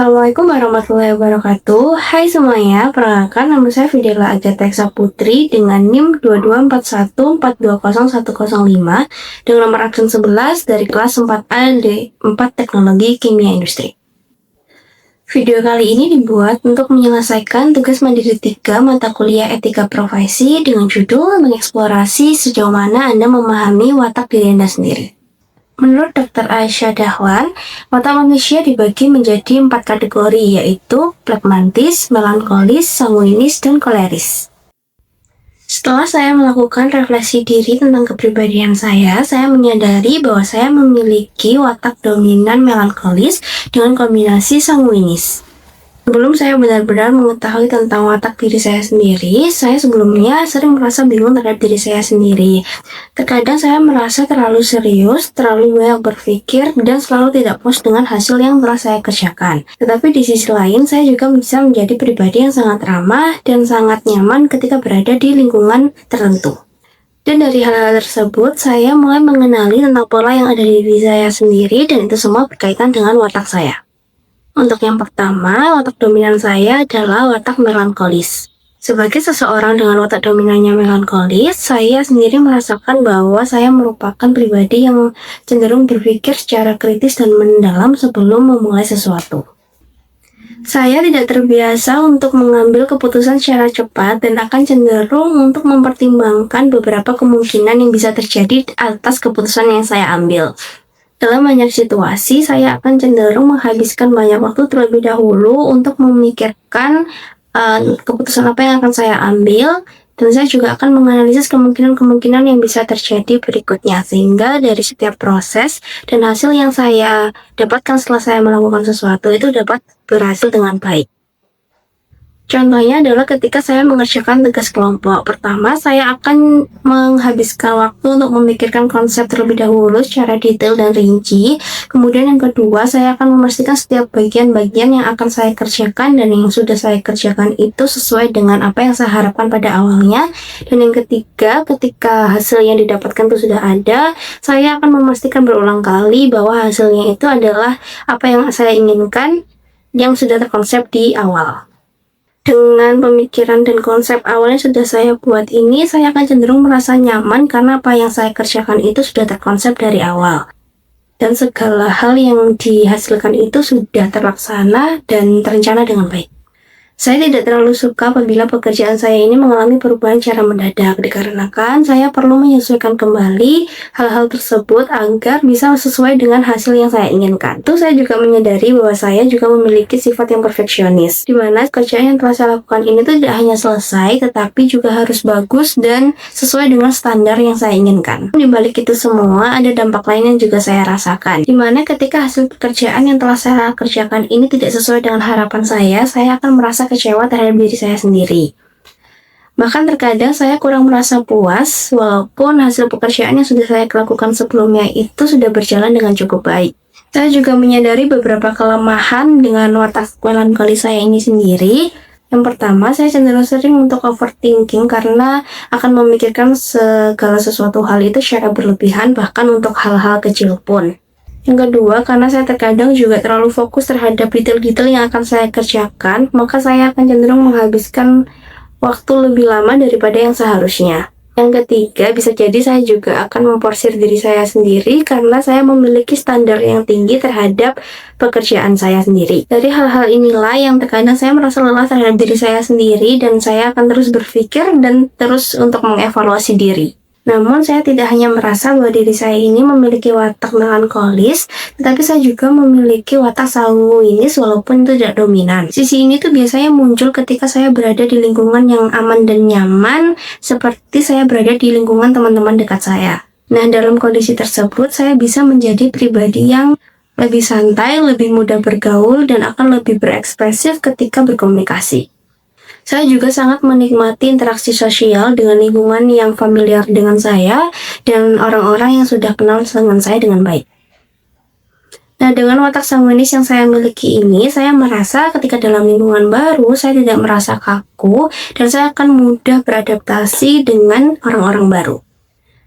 Assalamualaikum warahmatullahi wabarakatuh. Hai semuanya, perkenalkan nama saya Fidela Agatha Eksa Putri dengan NIM 2241420105 dengan nomor absen 11 dari kelas 4A D4 Teknologi Kimia Industri. Video kali ini dibuat untuk menyelesaikan tugas mandiri 3 mata kuliah etika profesi dengan judul mengeksplorasi sejauh mana Anda memahami watak diri Anda sendiri. Menurut Dr. Aisyah Dahlan, watak manusia dibagi menjadi 4 kategori, yaitu pragmatis, melankolis, sanguinis, dan koleris. Setelah saya melakukan refleksi diri tentang kepribadian saya menyadari bahwa saya memiliki watak dominan melankolis dengan kombinasi sanguinis. Sebelum saya benar-benar mengetahui tentang watak diri saya sendiri, saya sebelumnya sering merasa bingung terhadap diri saya sendiri. Terkadang saya merasa terlalu serius, terlalu banyak berpikir, dan selalu tidak puas dengan hasil yang telah saya kerjakan. Tetapi di sisi lain, saya juga bisa menjadi pribadi yang sangat ramah dan sangat nyaman ketika berada di lingkungan tertentu. Dan dari hal-hal tersebut, saya mulai mengenali tentang pola yang ada di diri saya sendiri, dan itu semua berkaitan dengan watak saya. Untuk yang pertama, watak dominan saya adalah watak melankolis. Sebagai seseorang dengan watak dominannya melankolis, saya sendiri merasakan bahwa saya merupakan pribadi yang cenderung berpikir secara kritis dan mendalam sebelum memulai sesuatu. Saya tidak terbiasa untuk mengambil keputusan secara cepat dan akan cenderung untuk mempertimbangkan beberapa kemungkinan yang bisa terjadi atas keputusan yang saya ambil. Dalam banyak situasi, saya akan cenderung menghabiskan banyak waktu terlebih dahulu untuk memikirkan keputusan apa yang akan saya ambil, dan saya juga akan menganalisis kemungkinan-kemungkinan yang bisa terjadi berikutnya, sehingga dari setiap proses dan hasil yang saya dapatkan setelah saya melakukan sesuatu itu dapat berhasil dengan baik. Contohnya adalah ketika saya mengerjakan tugas kelompok. Pertama, saya akan menghabiskan waktu untuk memikirkan konsep terlebih dahulu secara detail dan rinci. Kemudian yang kedua, saya akan memastikan setiap bagian-bagian yang akan saya kerjakan dan yang sudah saya kerjakan itu sesuai dengan apa yang saya harapkan pada awalnya. Dan yang ketiga, ketika hasil yang didapatkan itu sudah ada, saya akan memastikan berulang kali bahwa hasilnya itu adalah apa yang saya inginkan yang sudah terkonsep di awal. Dengan pemikiran dan konsep awal yang sudah saya buat ini, saya akan cenderung merasa nyaman karena apa yang saya kerjakan itu sudah terkonsep dari awal. Dan segala hal yang dihasilkan itu sudah terlaksana dan terencana dengan baik. Saya tidak terlalu suka apabila pekerjaan saya ini mengalami perubahan secara mendadak, dikarenakan saya perlu menyesuaikan kembali hal-hal tersebut agar bisa sesuai dengan hasil yang saya inginkan. Itu saya juga menyadari bahwa saya juga memiliki sifat yang perfeksionis, di mana pekerjaan yang telah saya lakukan ini tidak hanya selesai, tetapi juga harus bagus dan sesuai dengan standar yang saya inginkan. Di balik itu semua, ada dampak lain yang juga saya rasakan, di mana ketika hasil pekerjaan yang telah saya kerjakan ini tidak sesuai dengan harapan saya akan merasa kecewa terhadap diri saya sendiri. Bahkan terkadang saya kurang merasa puas walaupun hasil pekerjaan yang sudah saya lakukan sebelumnya itu sudah berjalan dengan cukup baik. Saya juga menyadari beberapa kelemahan dengan watak melankolis saya ini sendiri. Yang pertama, saya cenderung sering untuk overthinking karena akan memikirkan segala sesuatu hal itu secara berlebihan, bahkan untuk hal-hal kecil pun. Yang kedua, karena saya terkadang juga terlalu fokus terhadap detail-detail yang akan saya kerjakan, maka saya akan cenderung menghabiskan waktu lebih lama daripada yang seharusnya. Yang ketiga, bisa jadi saya juga akan memforsir diri saya sendiri karena saya memiliki standar yang tinggi terhadap pekerjaan saya sendiri. Dari hal-hal inilah yang terkadang saya merasa lelah terhadap diri saya sendiri dan saya akan terus berpikir dan terus untuk mengevaluasi diri. Namun saya tidak hanya merasa bahwa diri saya ini memiliki watak melankolis, tetapi saya juga memiliki watak sanguinis walaupun itu tidak dominan. Sisi ini tuh biasanya muncul ketika saya berada di lingkungan yang aman dan nyaman, seperti saya berada di lingkungan teman-teman dekat saya. Nah, dalam kondisi tersebut saya bisa menjadi pribadi yang lebih santai, lebih mudah bergaul, dan akan lebih berekspresif ketika berkomunikasi. Saya juga sangat menikmati interaksi sosial dengan lingkungan yang familiar dengan saya dan orang-orang yang sudah kenal dengan saya dengan baik. Nah, dengan watak sanguinis yang saya miliki ini, saya merasa ketika dalam lingkungan baru, saya tidak merasa kaku dan saya akan mudah beradaptasi dengan orang-orang baru.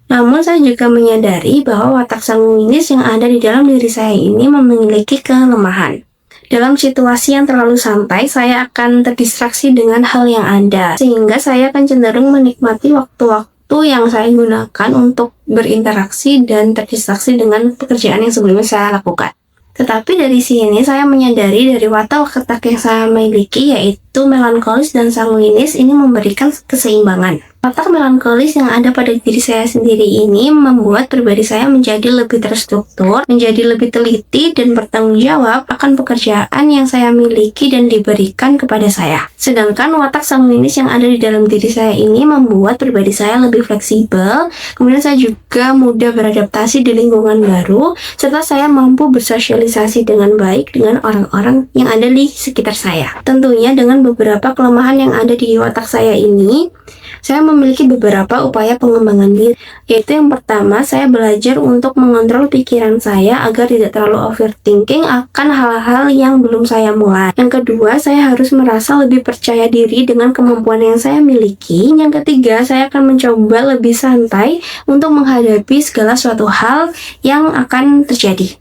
Namun saya juga menyadari bahwa watak sanguinis yang ada di dalam diri saya ini memiliki kelemahan. Dalam situasi yang terlalu santai, saya akan terdistraksi dengan hal yang ada, sehingga saya akan cenderung menikmati waktu-waktu yang saya gunakan untuk berinteraksi dan terdistraksi dengan pekerjaan yang sebelumnya saya lakukan. Tetapi dari sini saya menyadari dari watak yang saya miliki, yaitu melankolis dan sanguinis, ini memberikan keseimbangan. Watak melankolis yang ada pada diri saya sendiri ini membuat pribadi saya menjadi lebih terstruktur, menjadi lebih teliti dan bertanggung jawab akan pekerjaan yang saya miliki dan diberikan kepada saya. Sedangkan watak sanguinis yang ada di dalam diri saya ini membuat pribadi saya lebih fleksibel, kemudian saya juga mudah beradaptasi di lingkungan baru, serta saya mampu bersosialisasi dengan baik dengan orang-orang yang ada di sekitar saya. Tentunya dengan beberapa kelemahan yang ada di watak saya ini, saya memiliki beberapa upaya pengembangan diri, yaitu yang pertama, saya belajar untuk mengontrol pikiran saya agar tidak terlalu overthinking akan hal-hal yang belum saya mulai. Yang kedua, saya harus merasa lebih percaya diri dengan kemampuan yang saya miliki. Yang ketiga, saya akan mencoba lebih santai untuk menghadapi segala suatu hal yang akan terjadi.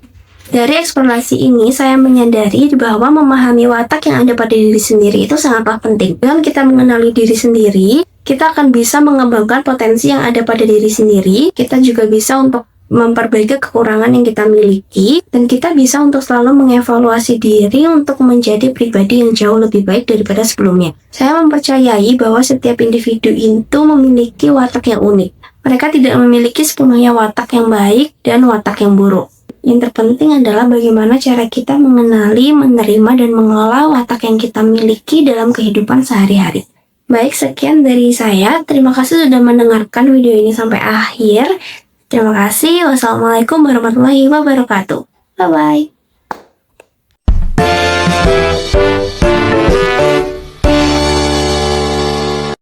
Dari eksplorasi ini, saya menyadari bahwa memahami watak yang ada pada diri sendiri itu sangatlah penting. Dengan kita mengenali diri sendiri, kita akan bisa mengembangkan potensi yang ada pada diri sendiri. Kita juga bisa untuk memperbaiki kekurangan yang kita miliki, dan kita bisa untuk selalu mengevaluasi diri untuk menjadi pribadi yang jauh lebih baik daripada sebelumnya. Saya mempercayai bahwa setiap individu itu memiliki watak yang unik. Mereka tidak memiliki sepenuhnya watak yang baik dan watak yang buruk. Yang terpenting adalah bagaimana cara kita mengenali, menerima, dan mengelola watak yang kita miliki dalam kehidupan sehari-hari. Baik, sekian dari saya. Terima kasih sudah mendengarkan video ini sampai akhir. Terima kasih. Wassalamualaikum warahmatullahi wabarakatuh. Bye-bye.